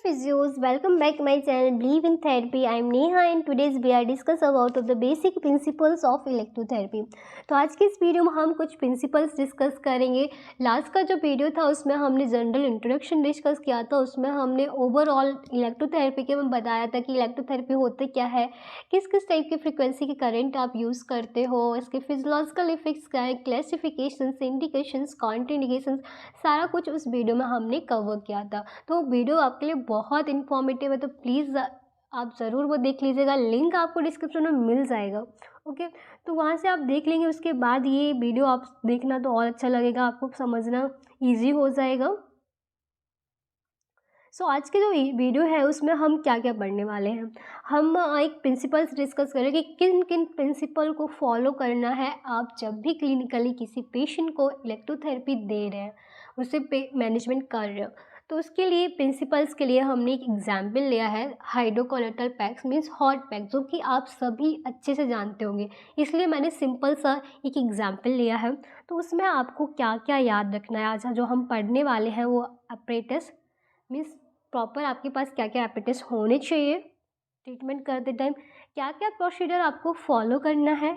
physios, welcome back my channel Believe in Therapy. I am Neha and today's we are discuss about of the basic principles of electrotherapy. तो आज की इस video में हम कुछ principles discuss करेंगे. Last का जो वीडियो था उसमें हमने जनरल इंट्रोडक्शन डिस्कस किया था. उसमें हमने ओवरऑल इलेक्ट्रोथेरेपी के में बताया था कि इलेक्ट्रोथेरेपी होते क्या है, किस किस टाइप की फ्रिक्वेंसी के करंट आप यूज़ करते हो, इसके फिजियोलॉजिकल इफेक्ट्स क्या है, क्लासिफिकेशंस, इंडिकेशंस, कॉन्ट्राइंडिकेशंस, सारा कुछ उस वीडियो में हमने कवर किया था. तो वीडियो आपके लिए बहुत इन्फॉर्मेटिव है, तो प्लीज़ आप ज़रूर वो देख लीजिएगा. लिंक आपको डिस्क्रिप्शन में मिल जाएगा. ओके, तो वहाँ से आप देख लेंगे. उसके बाद ये वीडियो आप देखना तो और अच्छा लगेगा, आपको समझना ईजी हो जाएगा. सो आज की जो वीडियो है उसमें हम क्या क्या पढ़ने वाले हैं. हम एक प्रिंसिपल्स डिस्कस करेंगे कि किन किन प्रिंसिपल को फॉलो करना है आप जब भी क्लिनिकली किसी पेशेंट को इलेक्ट्रोथेरेपी दे रहे हैं, उसे मैनेजमेंट कर रहे हो. तो उसके लिए प्रिंसिपल्स के लिए हमने एक एग्जाम्पल लिया है हाइड्रोकोलेटल पैक्स मीन्स हॉट पैक, जो कि आप सभी अच्छे से जानते होंगे. इसलिए मैंने सिंपल सा एक एग्जाम्पल लिया है. तो उसमें आपको क्या क्या याद रखना है. आज जो हम पढ़ने वाले हैं वो अपरेटस मीन्स प्रॉपर आपके पास क्या क्या एपेटिस होने चाहिए, ट्रीटमेंट करते टाइम क्या क्या प्रोसीजर आपको फॉलो करना है,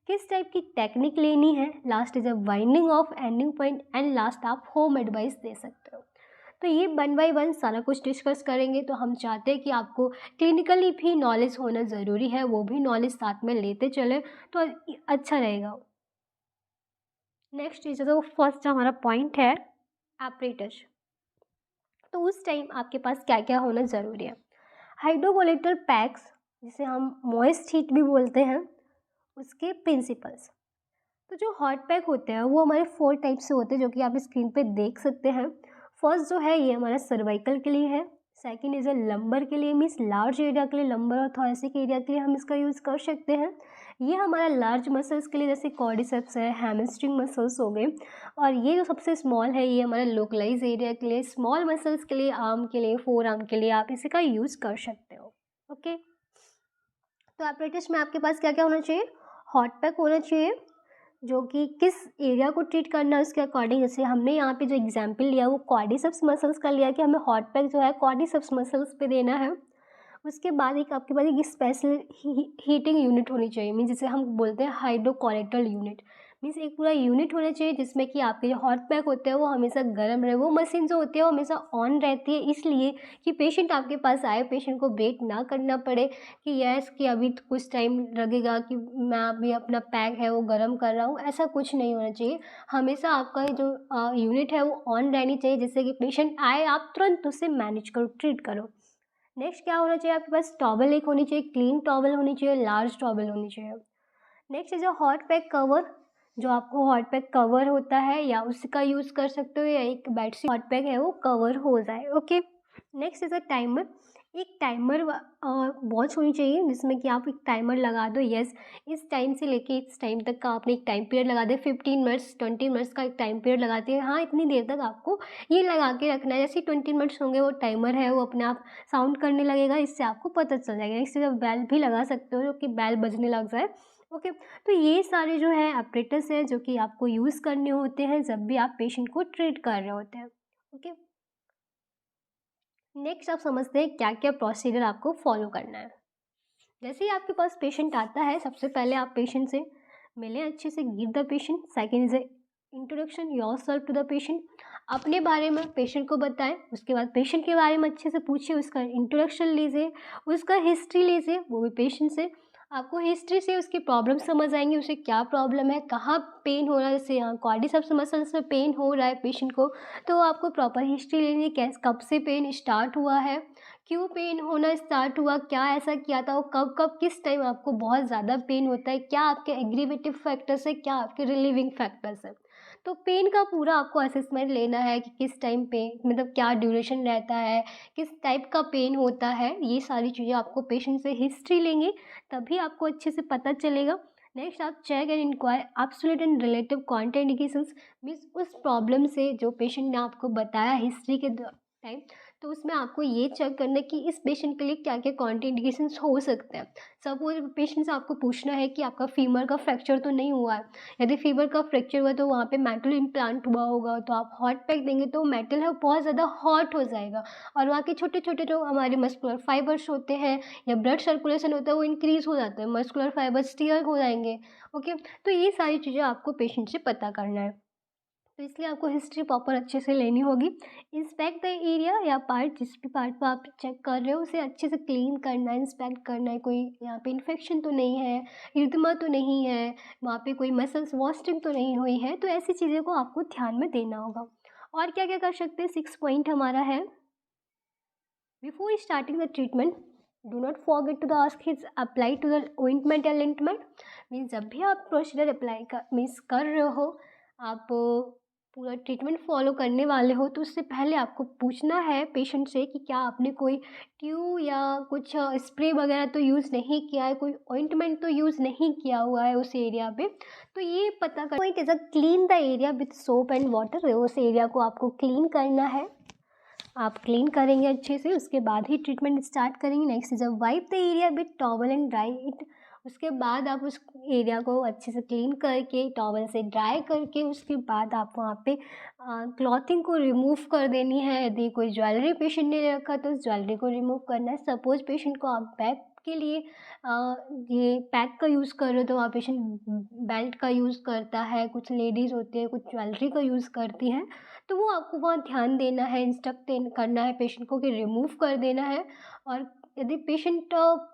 किस टाइप की टेक्निक लेनी है, last is a winding of ending point and last आप होम एडवाइस दे सकते हो. तो ये 1 बाय 1 सारा कुछ डिस्कस करेंगे. तो हम चाहते हैं कि आपको क्लिनिकली भी नॉलेज होना ज़रूरी है, वो भी नॉलेज साथ में लेते चले तो अच्छा रहेगा. नेक्स्ट इज तो फर्स्ट हमारा पॉइंट है एपरेटस. तो उस टाइम आपके पास क्या क्या होना ज़रूरी है. हाइड्रोकोलेटल पैक्स जिसे हम मॉइस्ट हीट भी बोलते हैं, उसके प्रिंसिपल्स. तो जो हॉट पैक होते हैं वो हमारे 4 टाइप से होते हैं, जो कि आप स्क्रीन पे देख सकते हैं. फर्स्ट जो है ये हमारा सर्वाइकल के लिए है. सेकंड इज अ लंबर के लिए मीन्स लार्ज एरिया के लिए, लंबर और थोरेसिक एरिया के लिए हम इसका यूज़ कर सकते हैं. ये हमारा लार्ज मसल्स के लिए जैसे कॉर्डिसेप्स है, हैमस्ट्रिंग मसल्स हो गए. और ये जो सबसे स्मॉल है ये हमारा लोकलाइज एरिया के लिए, स्मॉल मसल्स के लिए, आर्म के लिए, फोर आर्म के लिए आप इसी का यूज़ कर सकते हो. ओके, तो एपरेटस में आपके पास क्या क्या होना चाहिए. हॉट पैक होना चाहिए जो कि किस एरिया को ट्रीट करना है उसके अकॉर्डिंग. जैसे हमने यहाँ पे जो एग्जाम्पल लिया वो क्वाड्रिसेप्स मसल्स का लिया कि हमें हॉट पैक जो है क्वाड्रिसेप्स मसल्स पे देना है. उसके बाद एक आपके पास एक स्पेशल हीटिंग यूनिट होनी चाहिए मीन्स जिसे हम बोलते हैं हाइड्रोकोलेटल यूनिट. मीन्स एक पूरा यूनिट होना चाहिए जिसमें कि आपके जो हॉट पैक होते हैं वो हमेशा गर्म रहे. वो मशीन जो होती है वो हमेशा ऑन रहती है, इसलिए कि पेशेंट आपके पास आए, पेशेंट को वेट ना करना पड़े कि यस कि अभी तो कुछ टाइम लगेगा कि मैं अभी अपना पैक है वो गर्म कर रहा हूँ. ऐसा कुछ नहीं होना चाहिए. हमेशा आपका जो यूनिट है वो ऑन रहनी चाहिए जिससे कि पेशेंट आए आप तुरंत उससे मैनेज करो, ट्रीट करो. नेक्स्ट क्या होना चाहिए आपके पास. टॉवल एक होनी चाहिए, क्लीन टॉवल होनी चाहिए, लार्ज टॉवल होनी चाहिए. Next is a hot pack cover. जो आपको हॉट पैक कवर होता है या उसका यूज़ कर सकते हो, या एक बेडशीट हॉट पैक है वो कवर हो जाए. Okay, next is a timer. एक टाइमर वॉच होनी चाहिए जिसमें कि आप एक टाइमर लगा दो. यस, इस टाइम से लेके इस टाइम तक का आपने एक टाइम पीरियड लगा दे. 15 मिनट्स 20 मिनट्स का एक टाइम पीरियड लगाते हैं. हाँ, इतनी देर तक आपको ये लगा के रखना है. जैसे 20 मिनट्स होंगे वो टाइमर है वो अपने आप साउंड करने लगेगा, इससे आपको पता चल जाएगा. इससे जब बेल भी लगा सकते हो जो कि बेल बजने लग जाए. ओके, तो ये सारे जो है अपरेटस है जो कि आपको यूज़ करने होते हैं जब भी आप पेशेंट को ट्रीट कर रहे होते हैं. ओके, नेक्स्ट आप समझते हैं क्या क्या प्रोसीजर आपको फॉलो करना है. जैसे ही आपके पास पेशेंट आता है सबसे पहले आप पेशेंट से मिलें, अच्छे से give the patient. Second is introduction yourself to the patient. अपने बारे में पेशेंट को बताएं. उसके बाद पेशेंट के बारे में अच्छे से पूछिए, उसका इंट्रोडक्शन लीजिए, उसका हिस्ट्री लीजिए, वो भी पेशेंट से. आपको हिस्ट्री से उसकी प्रॉब्लम समझ आएंगी, उसे क्या प्रॉब्लम है, कहाँ पेन हो रहा है. जैसे यहाँ क्वाड्रिसेप्स मसल्स में पेन हो रहा है पेशेंट को, तो आपको प्रॉपर हिस्ट्री लेनी है. कैसे, कब से पेन स्टार्ट हुआ है, क्यों पेन होना स्टार्ट हुआ, क्या ऐसा किया था, वो कब कब किस टाइम आपको बहुत ज़्यादा पेन होता है, क्या आपके एग्रीवेटिव फैक्टर्स है, क्या आपके रिलीविंग फैक्टर्स है. तो पेन का पूरा आपको असेसमेंट लेना है कि किस टाइम पेन मतलब क्या ड्यूरेशन रहता है, किस टाइप का पेन होता है. ये सारी चीज़ें आपको पेशेंट से हिस्ट्री लेंगे तभी आपको अच्छे से पता चलेगा. नेक्स्ट आप check and inquire absolute and relative contraindications means उस प्रॉब्लम से जो पेशेंट ने आपको बताया हिस्ट्री के टाइम, तो उसमें आपको ये चेक करना है कि इस पेशेंट के लिए क्या-क्या कॉन्ट्राइंडिकेशंस हो सकते हैं। सपोज़ पेशेंट से आपको पूछना है कि आपका फीमर का फ्रैक्चर तो नहीं हुआ है। यदि फीमर का फ्रैक्चर हुआ है तो वहाँ पे मेटल इम्प्लांट हुआ होगा, तो आप हॉट पैक देंगे तो मेटल है बहुत ज़्यादा हॉट हो जाएगा और वहाँ के छोटे-छोटे जो हमारे मस्कुलर फाइबर्स होते हैं या ब्लड सर्कुलेशन होता है वो इंक्रीज़ हो जाता है, मस्कुलर फाइबर्स टियर हो जाएँगे। ओके, तो ये सारी चीज़ें आपको पेशेंट से पता करना है। तो इसलिए आपको हिस्ट्री प्रॉपर अच्छे से लेनी होगी। इंस्पेक्ट द एरिया या पार्ट, जिस भी पार्ट को आप चेक कर रहे हो उसे अच्छे से क्लीन करना है, इंस्पेक्ट करना है, कोई यहाँ पे इन्फेक्शन तो नहीं है, इरिथमा तो नहीं है, वहाँ पे कोई मसल्स वॉस्टिंग तो नहीं हुई है, तो ऐसी चीज़ों को आपको ध्यान में देना होगा। और क्या क्या कर सकते हैं, 6 पॉइंट हमारा है। Before starting the treatment do not forget to the ask his apply to the ointment या लिंटमेंट। मीन्स जब भी आप प्रोसीजर अप्लाई कर मीन्स कर रहे हो, आप पूरा ट्रीटमेंट फॉलो करने वाले हो, तो उससे पहले आपको पूछना है पेशेंट से कि क्या आपने कोई ट्यूब या कुछ स्प्रे वगैरह तो यूज़ नहीं किया है, कोई ऑइंटमेंट तो यूज़ नहीं किया हुआ है उस एरिया पे। तो ये पता कर point is a clean the area with soap and water. उस एरिया को आपको क्लीन करना है, आप क्लीन करेंगे अच्छे से, उसके बाद ही ट्रीटमेंट स्टार्ट करेंगे। Next is a wipe the area with towel and dry it. उसके बाद आप उस एरिया को अच्छे से क्लीन करके टॉवल से ड्राई करके उसके बाद आप वहाँ पे क्लॉथिंग को रिमूव कर देनी है। यदि कोई ज्वेलरी पेशेंट ने रखा तो उस ज्वेलरी को रिमूव करना है। सपोज पेशेंट को आप बैग के लिए ये पैक का यूज़ कर रहे हो तो वहाँ पेशेंट बेल्ट का यूज़ करता है, कुछ लेडीज़ होती है कुछ ज्वेलरी का यूज़ करती हैं, तो वो आपको वहाँ ध्यान देना है, इंस्ट्रक्ट करना है पेशेंट को कि रिमूव कर देना है। और यदि पेशेंट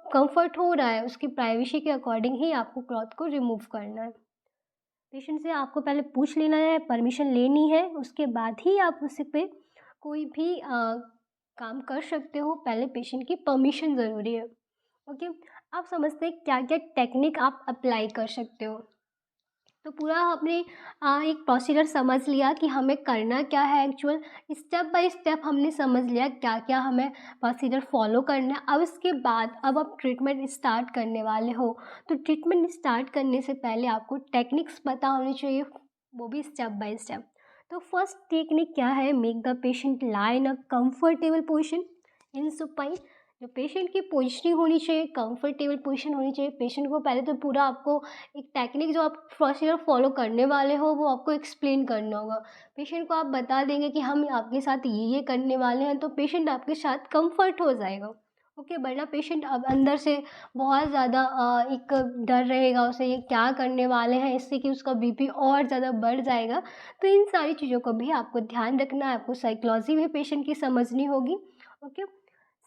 कंफर्ट हो रहा है उसकी प्राइवेसी के अकॉर्डिंग ही आपको क्लॉथ को रिमूव करना है। पेशेंट से आपको पहले पूछ लेना है, परमिशन लेनी है, उसके बाद ही आप उस पे कोई भी काम कर सकते हो। पहले पेशेंट की परमिशन ज़रूरी है। ओके, आप समझते हैं क्या क्या टेक्निक आप अप्लाई कर सकते हो। तो पूरा आपने एक प्रोसीजर समझ लिया कि हमें करना क्या है, एक्चुअल स्टेप बाय स्टेप हमने समझ लिया क्या क्या हमें प्रोसीजर फॉलो करना है। अब इसके बाद अब आप ट्रीटमेंट स्टार्ट करने वाले हो, तो ट्रीटमेंट स्टार्ट करने से पहले आपको टेक्निक्स पता होनी चाहिए, वो भी स्टेप बाय स्टेप। तो फर्स्ट टेक्निक क्या है, make the patient lie in a comfortable position in supine. जो पेशेंट की पोजिशनिंग होनी चाहिए, कंफर्टेबल पोजीशन होनी चाहिए। पेशेंट को पहले तो पूरा आपको एक टेक्निक जो आप प्रोसीजर फॉलो करने वाले हो वो आपको एक्सप्लेन करना होगा। पेशेंट को आप बता देंगे कि हम आपके साथ ये करने वाले हैं, तो पेशेंट आपके साथ कंफर्ट हो जाएगा। ओके, वरना पेशेंट अब अंदर से बहुत ज़्यादा एक डर रहेगा उसे, ये क्या करने वाले हैं, इससे कि उसका बीपी और ज़्यादा बढ़ जाएगा। तो इन सारी चीज़ों को भी आपको ध्यान रखना है, आपको साइकोलॉजी भी पेशेंट की समझनी होगी। Okay,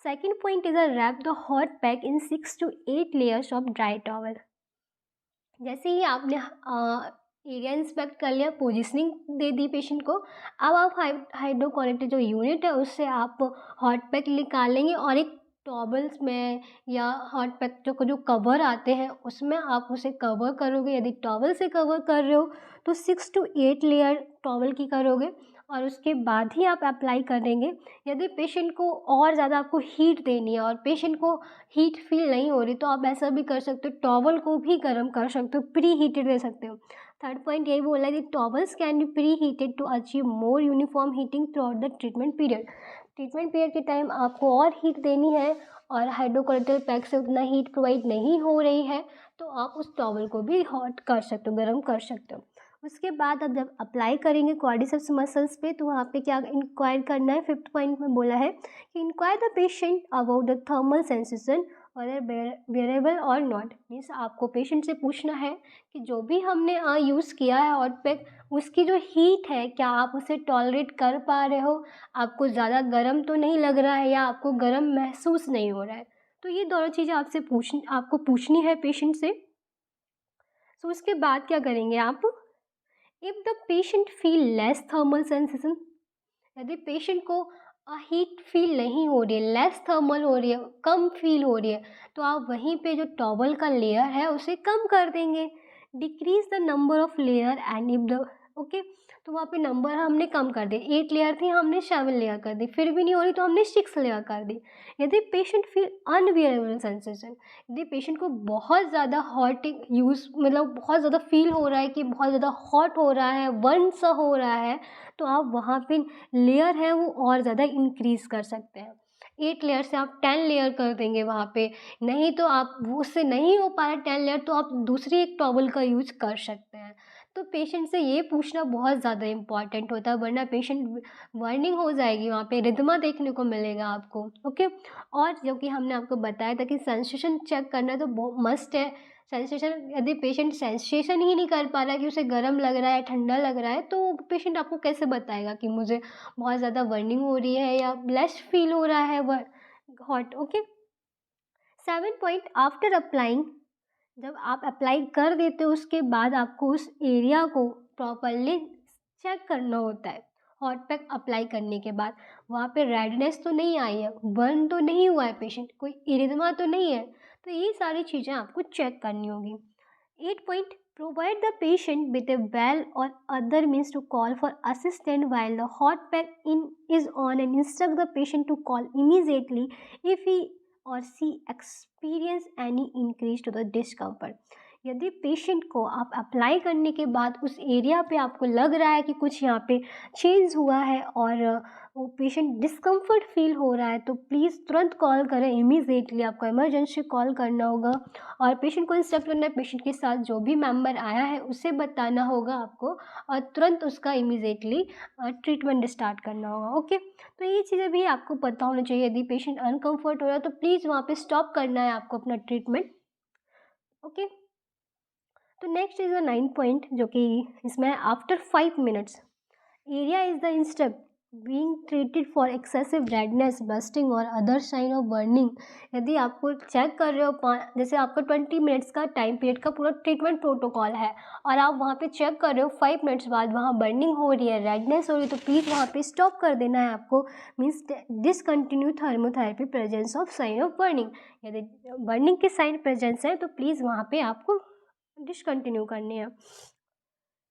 second point is a wrap the hot pack in 6 to 8 layers of dry towel. जैसे ही आपने एरिया इंस्पेक्ट कर लिया, पोजिशनिंग दे दी पेशेंट को, अब आप हाइड्रोकोलेक्टर जो यूनिट है उससे आप हॉट पैक निकालेंगे और एक टॉवल्स में या हॉट पैक जो कवर आते हैं उसमें आप उसे कवर करोगे। यदि टॉवल से कवर कर रहे हो तो 6 to 8 लेयर टॉवल की करोगे और उसके बाद ही आप अप्लाई करेंगे। यदि पेशेंट को और ज़्यादा आपको हीट देनी है और पेशेंट को हीट फील नहीं हो रही तो आप ऐसा भी कर सकते हो, टॉवल को भी गर्म कर सकते हो, प्री हीटेड दे सकते हो। थर्ड पॉइंट यही बोला है कि towels can be preheated to achieve more uniform heating throughout the treatment period. Treatment period के टाइम आपको और हीट देनी है और हाइड्रोकोलेक्टर पैक से उतना हीट प्रोवाइड नहीं हो रही है तो आप उस टॉवल को भी हॉट कर सकते हो, गर्म कर सकते हो। उसके बाद आप जब अप्लाई करेंगे क्वाड्रिसेप्स मसल्स पे तो वहाँ पे क्या इंक्वायर करना है, फिफ्थ पॉइंट में बोला है कि inquire the patient about the thermal sensation और वेरेबल और नॉट। मीन्स आपको पेशेंट से पूछना है कि जो भी हमने यूज़ किया है हॉट पैक उसकी जो हीट है क्या आप उसे टॉलरेट कर पा रहे हो, आपको ज़्यादा गर्म तो नहीं लग रहा है या आपको गर्म महसूस नहीं हो रहा है। तो ये दोनों चीज़ें आपको पूछनी है पेशेंट से। सो उसके बाद क्या करेंगे आप, if the patient feel less thermal sensation, यदि पेशेंट को हीट फील नहीं हो रही है, लेस थर्मल हो रही है, कम फील हो रही है, तो आप वहीं पे जो टॉवल का लेयर है उसे कम कर देंगे। Decrease the number of layer and if the okay. तो वहाँ पे नंबर हमने कम कर दिए, 8 लेयर थी हमने 7 लेयर कर दी, फिर भी नहीं हो रही तो हमने 6 लेयर कर दी। यदि पेशेंट फील अनबियरेबल सेंसेशन, यदि पेशेंट को बहुत ज़्यादा हॉट यूज़ मतलब बहुत ज़्यादा फील हो रहा है कि बहुत ज़्यादा हॉट हो रहा है, बर्न सा हो रहा है, तो आप वहाँ पे लेयर है वो और ज़्यादा इंक्रीज़ कर सकते हैं। 8 लेयर से आप 10 लेयर कर देंगे वहाँ पे, नहीं तो आप वो उससे नहीं हो पा रहा 10 लेयर तो आप दूसरी एक टॉवल का यूज़ कर सकते हैं। तो पेशेंट से ये पूछना बहुत ज़्यादा इम्पॉर्टेंट होता है, वरना पेशेंट वार्निंग हो जाएगी, वहाँ पे रिदमा देखने को मिलेगा आपको, ओके। और जो कि हमने आपको बताया था कि सेंसेशन चेक करना तो मस्ट है। सेंसेशन यदि पेशेंट सेंसेशन ही नहीं कर पा रहा है कि उसे गर्म लग रहा है, ठंडा लग रहा है, तो पेशेंट आपको कैसे बताएगा कि मुझे बहुत ज़्यादा बर्निंग हो रही है या ब्लेस्ड फील हो रहा है hot, okay. 7 point after applying, जब आप अप्लाई कर देते हो उसके बाद आपको उस एरिया को प्रॉपरली चेक करना होता है। हॉट पैक अप्लाई करने के बाद वहाँ पे रेडनेस तो नहीं आई है, बर्न तो नहीं हुआ है पेशेंट, कोई इरिथमा तो नहीं है, तो ये सारी चीज़ें आपको चेक करनी होगी। 8 point provide the patient with a bell or other means to call for assistant while the hot pack in is on and instruct the patient to call immediately if he or she experience any increase to the discomfort। यदि patient को आप apply करने के बाद उस area पे आपको लग रहा है कि कुछ यहाँ पे चेंज हुआ है और वो पेशेंट डिस्कम्फर्ट फील हो रहा है, तो प्लीज़ तुरंत कॉल करें, इमीडिएटली आपको इमरजेंसी कॉल करना होगा और पेशेंट को इंस्ट्रक्ट करना है। पेशेंट के साथ जो भी मेंबर आया है उसे बताना होगा आपको और तुरंत उसका इमीडिएटली ट्रीटमेंट स्टार्ट करना होगा, ओके। तो ये चीज़ें भी आपको पता होना चाहिए। यदि पेशेंट अनकम्फर्ट हो रहा है तो प्लीज़ वहाँ पे स्टॉप करना है आपको अपना ट्रीटमेंट, ओके। तो नेक्स्ट इज़ द 9 पॉइंट, जो कि इसमें after 5 minutes area is the instep being treated for excessive redness, blistering or other sign of burning. यदि आपको चेक कर रहे हो जैसे आपका 20 मिनट्स का टाइम पीरियड का पूरा ट्रीटमेंट प्रोटोकॉल है और आप वहाँ पे चेक कर रहे हो 5 मिनट्स बाद वहाँ बर्निंग हो रही है, रेडनेस हो रही है, तो प्लीज़ वहाँ पे स्टॉप कर देना है आपको, means discontinue thermotherapy presence of sine of burning. यदि बर्निंग के साइन प्रेजेंस है तो प्लीज़ वहाँ पे आपको डिसकंटिन्यू करने हैं।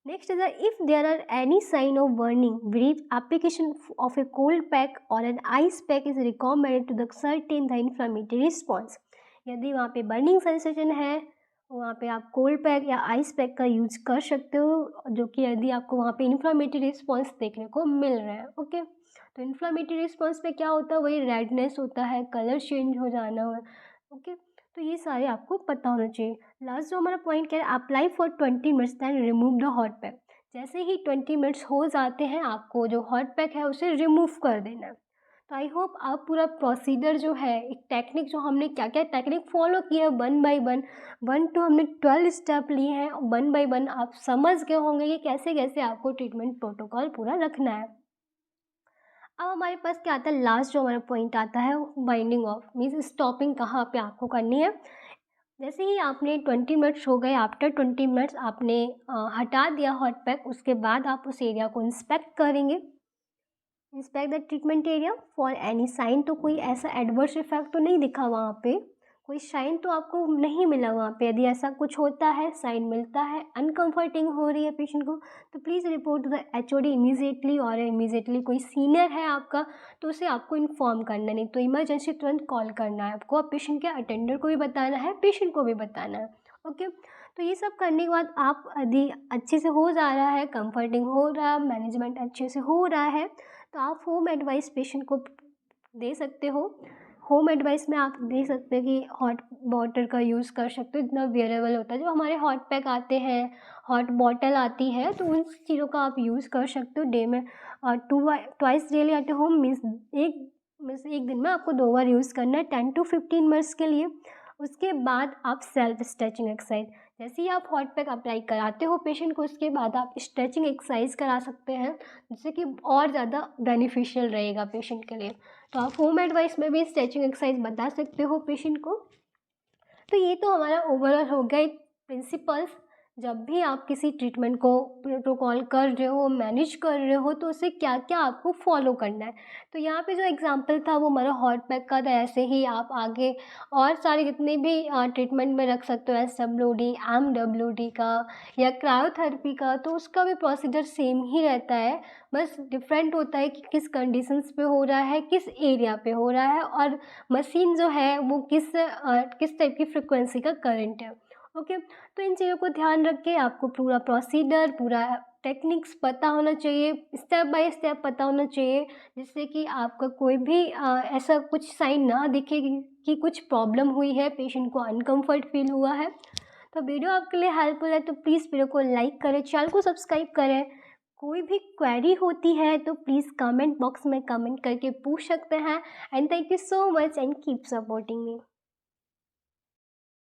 Next is that if there are any sign of burning, brief application of a cold pack or an ice pack is recommended to the certain the inflammatory response। यदि वहाँ पे बर्निंग सेंसेशन है वहाँ पे आप cold pack या ice pack का use कर सकते हो, जो कि यदि आपको वहाँ पे इन्फ्लामेटरी रिस्पॉन्स देखने को मिल रहा है, ओके। तो इन्फ्लामेटरी रिस्पॉन्स पे क्या होता है, वही रेडनेस होता है, कलर चेंज हो जाना, ओके। तो ये सारे आपको पता होना चाहिए। लास्ट जो हमारा पॉइंट क्या है, apply for 20 minutes then remove the hot pack. जैसे ही 20 मिनट्स हो जाते हैं आपको जो हॉट पैक है उसे रिमूव कर देना है। तो आई होप आप पूरा प्रोसीजर जो है, एक टेक्निक जो हमने क्या क्या टेक्निक फॉलो की है 1 बाय 1, 1 to हमने 12 स्टेप लिए हैं, 1 बाय 1 आप समझ गए होंगे कि कैसे कैसे आपको ट्रीटमेंट प्रोटोकॉल पूरा रखना है। अब हमारे पास क्या आता है, लास्ट जो हमारा पॉइंट आता है बाइंडिंग ऑफ, मीन्स स्टॉपिंग कहाँ पे आपको करनी है। जैसे ही आपने 20 मिनट्स हो गए, आफ्टर 20 मिनट्स आपने हटा दिया हॉट पैक, उसके बाद आप उस एरिया को इंस्पेक्ट करेंगे। Inspect the treatment area for any sign, तो कोई ऐसा एडवर्स इफेक्ट तो नहीं दिखा वहाँ पे, कोई साइन तो आपको नहीं मिला वहाँ पे। यदि ऐसा कुछ होता है, साइन मिलता है, अनकंफर्टिंग हो रही है पेशेंट को, तो please report to the HOD immediately, और इमीडिएटली कोई सीनियर है आपका तो उसे आपको इन्फॉर्म करना, नहीं तो इमरजेंसी तुरंत कॉल करना है आपको, और पेशेंट के अटेंडर को भी बताना है, पेशेंट को भी बताना है, ओके। तो ये सब करने के बाद आप यदि अच्छे से हो जा रहा है, कंफर्टिंग हो रहा है, मैनेजमेंट अच्छे से हो रहा है, तो आप होम एडवाइस पेशेंट को दे सकते हो। होम एडवाइस में आप दे सकते हैं कि हॉट वाटर का यूज़ कर सकते हो, इतना वेरेबल होता है। जो हमारे हॉट पैक आते हैं, हॉट बॉटल आती है, तो उन चीज़ों का आप यूज़ कर सकते हो डे में twice daily at home, means एक दिन में आपको 2 बार यूज़ करना है 10 to 15 मिनट्स के लिए। उसके बाद आप सेल्फ स्ट्रेचिंग एक्सरसाइज, जैसे ही आप हॉट पैक अप्लाई कराते हो पेशेंट को, उसके बाद आप स्ट्रेचिंग एक्सरसाइज करा सकते हैं, जिससे कि और ज़्यादा बेनिफिशियल रहेगा पेशेंट के लिए। तो आप होम एडवाइस में भी स्ट्रेचिंग एक्सरसाइज बता सकते हो पेशेंट को। तो ये तो हमारा ओवरऑल हो गया एक प्रिंसिपल्स जब भी आप किसी ट्रीटमेंट को प्रोटोकॉल कर रहे हो, मैनेज कर रहे हो, तो उसे क्या-क्या आपको फ़ॉलो करना है। तो यहाँ पे जो एग्ज़ाम्पल था वो हमारा हॉट पैक का था, ऐसे ही आप आगे और सारे जितने भी ट्रीटमेंट में रख सकते हो, एसडब्ल्यूडी, एमडब्ल्यूडी का या क्रायोथेरेपी का, तो उसका भी प्रोसीजर सेम ही रहता है। बस डिफरेंट होता है कि किस कंडीशंस पे हो रहा है, किस एरिया पे हो रहा है और मशीन जो है वो किस टाइप की फ्रीक्वेंसी का करंट है। ओके, तो इन चीज़ों को ध्यान रख के आपको पूरा प्रोसीजर, पूरा टेक्निक्स पता होना चाहिए, स्टेप बाय स्टेप पता होना चाहिए, जिससे कि आपका कोई भी ऐसा कुछ साइन ना दिखे कि कुछ प्रॉब्लम हुई है, पेशेंट को अनकम्फर्ट फील हुआ है। तो वीडियो आपके लिए हेल्पफुल है तो प्लीज़ वीडियो को लाइक करें, चैनल को सब्सक्राइब करें। कोई भी क्वेरी होती है तो प्लीज़ कमेंट बॉक्स में कमेंट करके पूछ सकते हैं। And thank you so much and keep supporting me.